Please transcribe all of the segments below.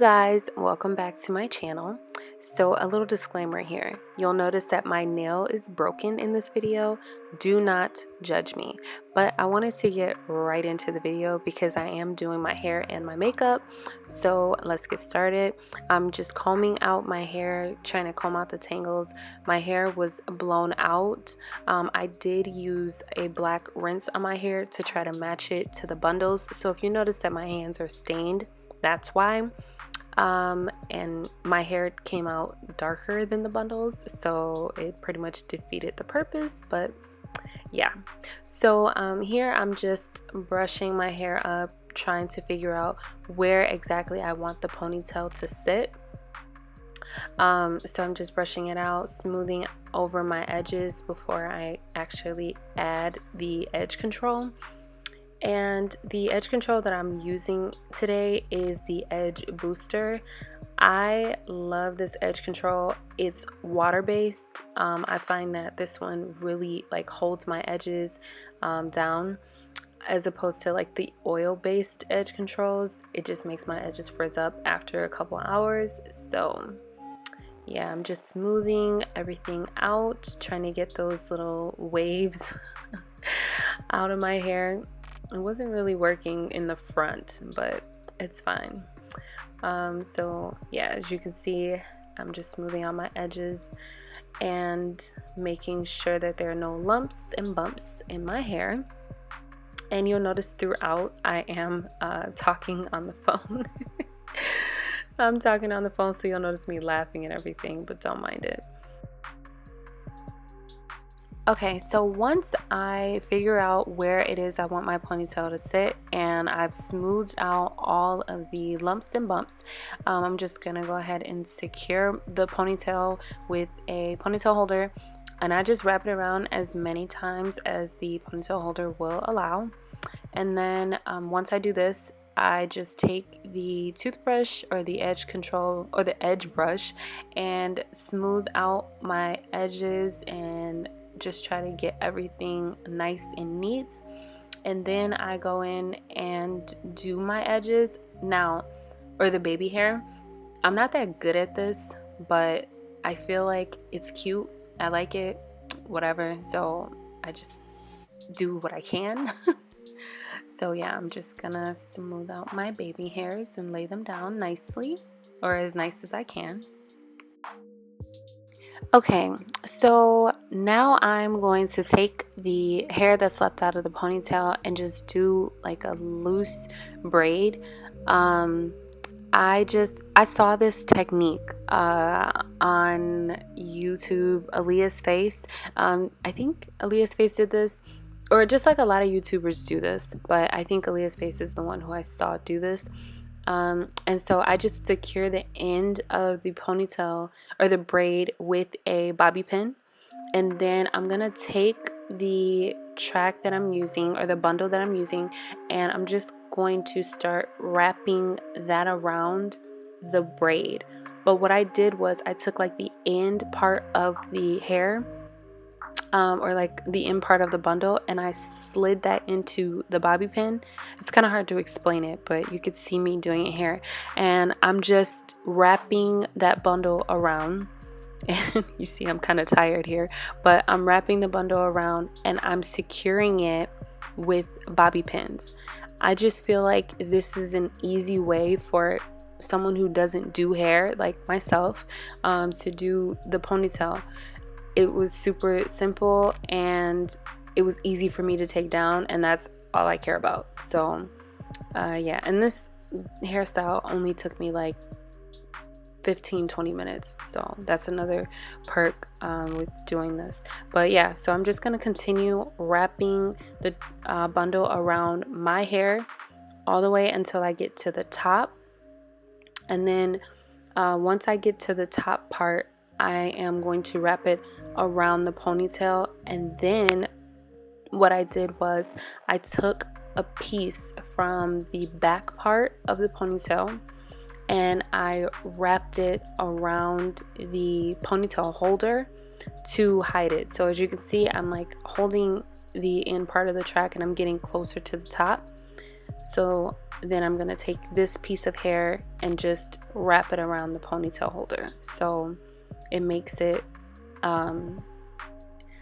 guys, welcome back to my channel. So a little disclaimer here. You'll notice that my nail is broken in this video. Do not judge me. But I wanted to get right into the video because I am doing my hair and my makeup. So let's get started. I'm just combing out my hair, trying to comb out the tangles. My hair was blown out. I did use a black rinse on my hair to try to match it to the bundles. So if you notice that my hands are stained, that's why. And my hair came out darker than the bundles, so it pretty much defeated the purpose. But yeah, so here I'm just brushing my hair up, trying to figure out where exactly I want the ponytail to sit. So I'm just brushing it out, smoothing over my edges before I actually add the edge control. And the edge control that I'm using today is the Edge Booster. I love this edge control. It's water-based. I find that this one really holds my edges down, as opposed to like the oil-based edge controls. It just makes my edges frizz up after a couple hours. So yeah, I'm just smoothing everything out, trying to get those little waves out of my hair. It wasn't really working in the front, but it's fine. So yeah, as you can see, I'm just smoothing out my edges and making sure that there are no lumps and bumps in my hair. And you'll notice throughout I am talking on the phone. I'm talking on the phone, so you'll notice me laughing and everything, but don't mind it. Okay, so once I figure out where it is I want my ponytail to sit and I've smoothed out all of the lumps and bumps, I'm just gonna go ahead and secure the ponytail with a ponytail holder, and I just wrap it around as many times as the ponytail holder will allow. And then once I do this, I just take the toothbrush or the edge control or the edge brush and smooth out my edges and just try to get everything nice and neat. And then I go in and do my edges now, or the baby hair. I'm not that good at this, but I feel like it's cute. I like it, whatever. So I just do what I can. So yeah, I'm just gonna smooth out my baby hairs and lay them down nicely, or as nice as I can. Okay, so now I'm going to take the hair that's left out of the ponytail and just do like a loose braid. I saw this technique on YouTube, Aaliyah's Face. I think Aaliyah's Face did this, or just like a lot of YouTubers do this, but I think Aaliyah's Face is the one who I saw do this. And so I just secure the end of the ponytail or the braid with a bobby pin, and then I'm gonna take the track that I'm using or the bundle that I'm using, and I'm just going to start wrapping that around the braid. But what I did was I took like the end part of the hair, or like the end part of the bundle, and I slid that into the bobby pin. It's kind of hard to explain it, but you could see me doing it here. And I'm just wrapping that bundle around, and you see I'm kind of tired here, but I'm wrapping the bundle around and I'm securing it with bobby pins. I just feel like this is an easy way for someone who doesn't do hair like myself to do the ponytail. It was super simple and it was easy for me to take down, and that's all I care about. So yeah, and this hairstyle only took me like 15-20 minutes, so that's another perk with doing this. But yeah, so I'm just gonna continue wrapping the bundle around my hair all the way until I get to the top, and then once I get to the top part, I am going to wrap it around the ponytail. And then what I did was I took a piece from the back part of the ponytail and I wrapped it around the ponytail holder to hide it. So as you can see, I'm like holding the end part of the track and I'm getting closer to the top. So then I'm gonna take this piece of hair and just wrap it around the ponytail holder, so it makes it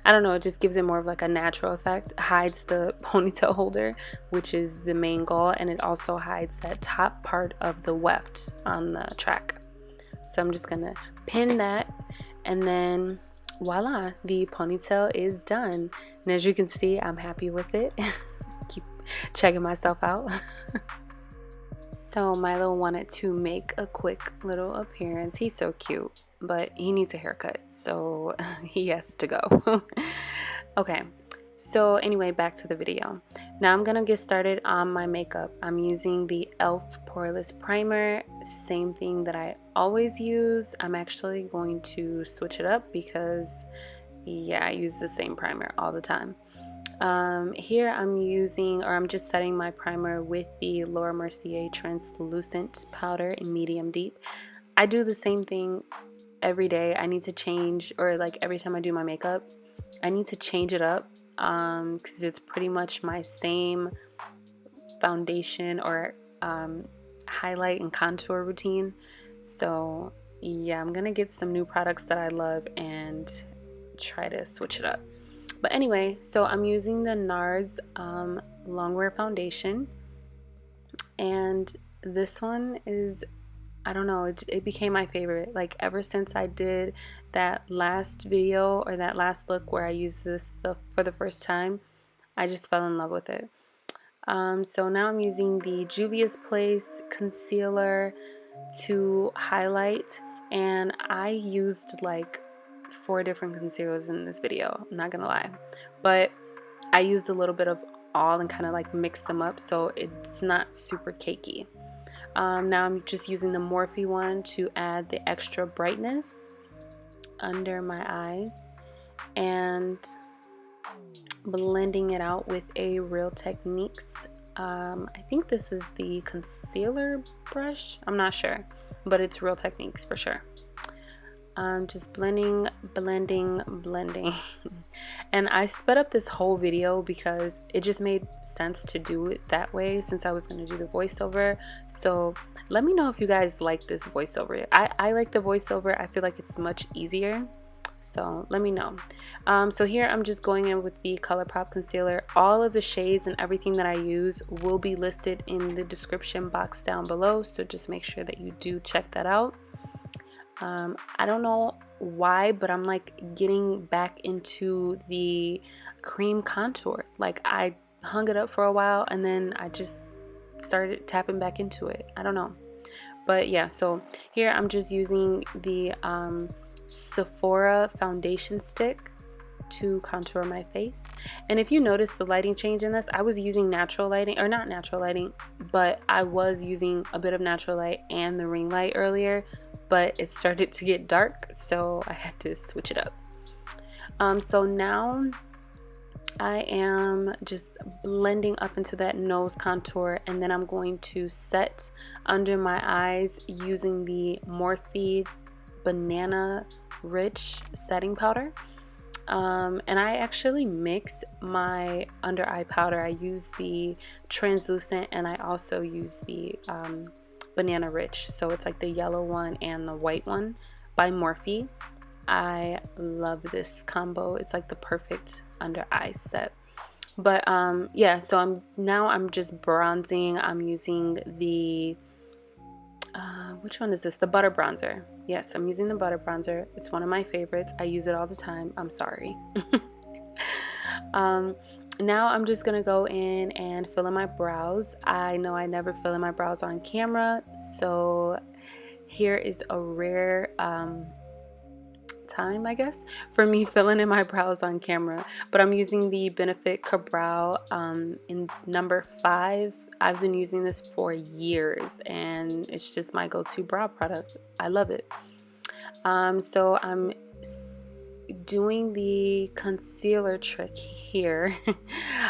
I don't know, it just gives it more of like a natural effect, hides the ponytail holder, which is the main goal, and it also hides that top part of the weft on the track. So I'm just gonna pin that, and then voila, the ponytail is done. And as you can see, I'm happy with it. Keep checking myself out. So Milo wanted to make a quick little appearance. He's so cute, but he needs a haircut, so he has to go. Okay, so anyway, back to the video. Now I'm gonna get started on my makeup. I'm using the e.l.f. Poreless Primer, same thing that I always use. I'm actually going to switch it up because, yeah, I use the same primer all the time. Here I'm just setting my primer with the Laura Mercier Translucent Powder in Medium Deep. I do the same thing every day. I need to change, or like every time I do my makeup, I need to change it up because it's pretty much my same foundation or highlight and contour routine. So yeah, I'm gonna get some new products that I love and try to switch it up. But anyway, so I'm using the NARS Longwear foundation, and this one is, I don't know, it became my favorite. Like ever since I did that last video or that last look where I used this for the first time, I just fell in love with it. So now I'm using the Juvia's Place concealer to highlight, and I used like 4 different concealers in this video, I'm not gonna lie, but I used a little bit of all and kind of like mixed them up so it's not super cakey. Now I'm just using the Morphe one to add the extra brightness under my eyes and blending it out with a Real Techniques. I think this is the concealer brush, I'm not sure, but it's Real Techniques for sure. Just blending and I sped up this whole video because it just made sense to do it that way since I was going to do the voiceover. So let me know if you guys like this voiceover. I like the voiceover. I feel like it's much easier, so let me know. So here I'm just going in with the Colourpop concealer. All of the shades and everything that I use will be listed in the description box down below, so just make sure that you do check that out. I don't know why, but I'm like getting back into the cream contour. Like I hung it up for a while and then I just started tapping back into it. I don't know, but yeah, so here I'm just using the Sephora foundation stick to contour my face. And if you notice the lighting change in this, I was using natural lighting, or not natural lighting, but I was using a bit of natural light and the ring light earlier, but it started to get dark, so I had to switch it up. So now I am just blending up into that nose contour, and then I'm going to set under my eyes using the Morphe Banana Rich setting powder. And I actually mixed my under eye powder. I used the translucent and I also used the Banana Rich, so it's like the yellow one and the white one by Morphe. I love this combo. It's like the perfect under eye set. But yeah, so I'm just bronzing. I'm using the which one is this? The butter bronzer. Yes, I'm using the butter bronzer. It's one of my favorites. I use it all the time. I'm sorry. Now I'm just gonna go in and fill in my brows. I know I never fill in my brows on camera, so here is a rare time, I guess, for me filling in my brows on camera. But I'm using the Benefit Ka-Brow in number 5. I've been using this for years and it's just my go-to brow product. I love it. So I'm doing the concealer trick here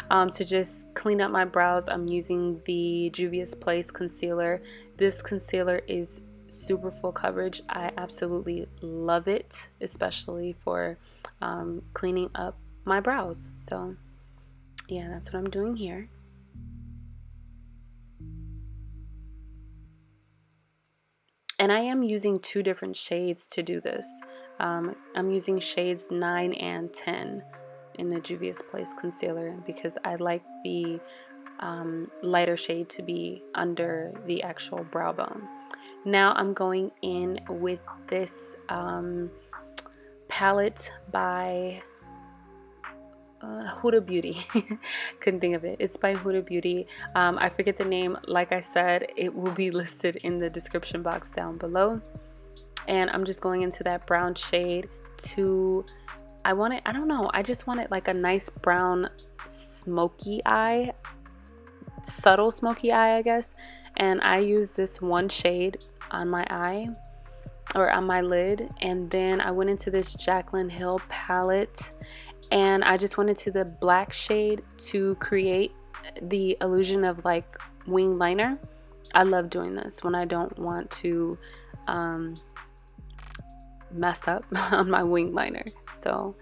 to just clean up my brows. I'm using the Juvia's Place concealer. This concealer is super full coverage. I absolutely love it, especially for cleaning up my brows. So yeah, that's what I'm doing here. And I am using 2 different shades to do this. I'm using shades 9 and 10 in the Juvia's Place concealer because I like the lighter shade to be under the actual brow bone. Now I'm going in with this palette by Huda Beauty. Couldn't think of it. It's by Huda Beauty. I forget the name. Like I said, it will be listed in the description box down below. And I'm just going into that brown shade to, I don't know, I just want it like a nice brown smoky eye, subtle smoky eye, I guess. And I use this one shade on my eye, or on my lid, and then I went into this Jaclyn Hill palette and I just went into the black shade to create the illusion of like wing liner. I love doing this when I don't want to mess up on my wing liner. So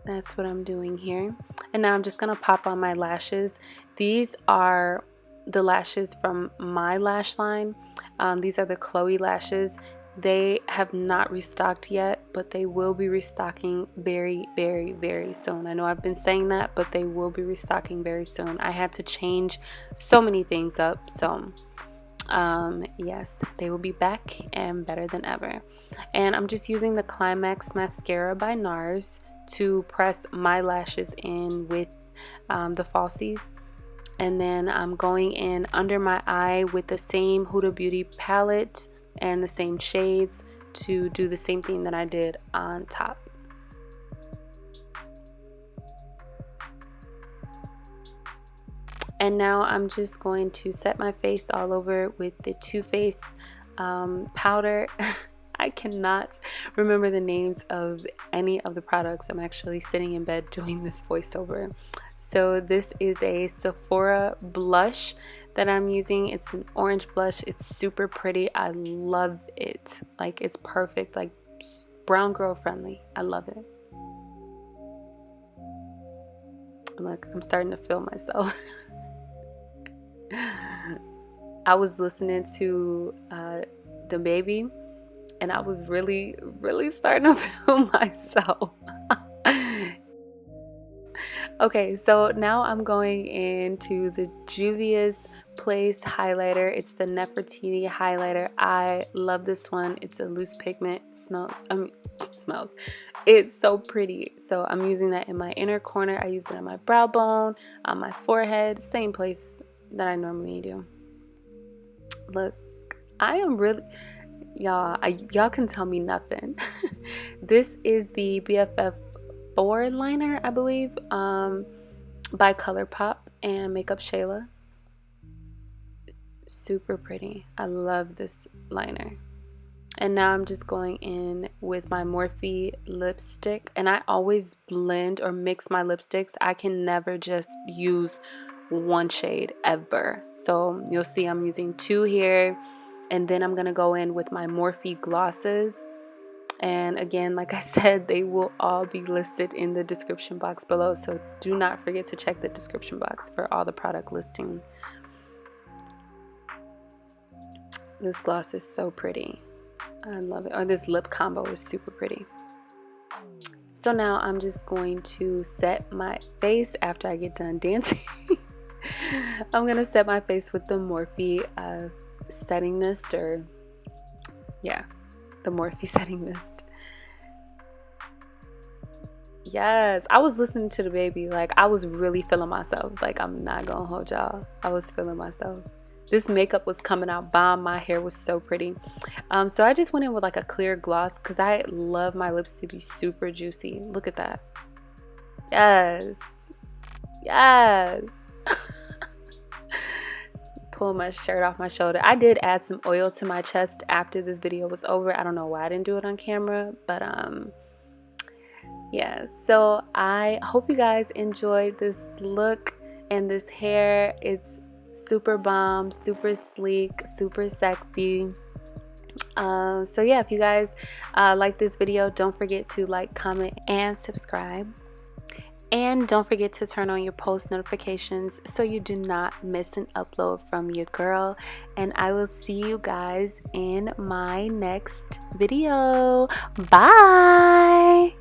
that's what I'm doing here. And now I'm just gonna pop on my lashes. These are the lashes from my lash line. These are the Chloe lashes. They have not restocked yet, but they will be restocking very, very, very soon. I know I've been saying that, but they will be restocking very soon. I had to change so many things up, so yes, they will be back and better than ever. And I'm just using the Climax mascara by NARS to press my lashes in with the falsies. And then I'm going in under my eye with the same Huda Beauty palette and the same shades to do the same thing that I did on top. And now I'm just going to set my face all over with the Too Faced powder. I cannot remember the names of any of the products. I'm actually sitting in bed doing this voiceover. So this is a Sephora blush that I'm using. It's an orange blush. It's super pretty. I love it. Like, it's perfect, like brown girl friendly. I love it. I'm starting to feel myself. I was listening to the baby and I was really starting to feel myself. Okay, so now I'm going into the Juvia's Place highlighter. It's the Nefertiti highlighter. I love this one. It's a loose pigment. Smells. It's so pretty. So I'm using that in my inner corner. I use it on my brow bone, on my forehead, same place that I normally do. Look, I am really, y'all can tell me nothing. This is the BFF4 liner, I believe, by Colourpop and Makeup Shayla. Super pretty. I love this liner. And now I'm just going in with my Morphe lipstick, and I always blend or mix my lipsticks. I can never just use one shade ever. So you'll see I'm using 2 here, and then I'm gonna go in with my Morphe glosses. And again, like I said, they will all be listed in the description box below, so do not forget to check the description box for all the product listing. This gloss is so pretty. I love it. Or this lip combo is super pretty. So now I'm just going to set my face after I get done dancing. I'm gonna set my face with the Morphe setting mist, or yeah, the Morphe setting mist. Yes, I was listening to the baby. Like, I was really feeling myself. Like, I'm not gonna hold y'all. I was feeling myself. This makeup was coming out bomb. My hair was so pretty. So I just went in with like a clear gloss because I love my lips to be super juicy. Look at that. Yes. Yes. Pull my shirt off my shoulder. I did add some oil to my chest after this video was over. I don't know why I didn't do it on camera, but yeah. So I hope you guys enjoyed this look and this hair. It's super bomb, super sleek, super sexy. So yeah, if you guys like this video, don't forget to like, comment, and subscribe. And don't forget to turn on your post notifications so you do not miss an upload from your girl. And I will see you guys in my next video. Bye!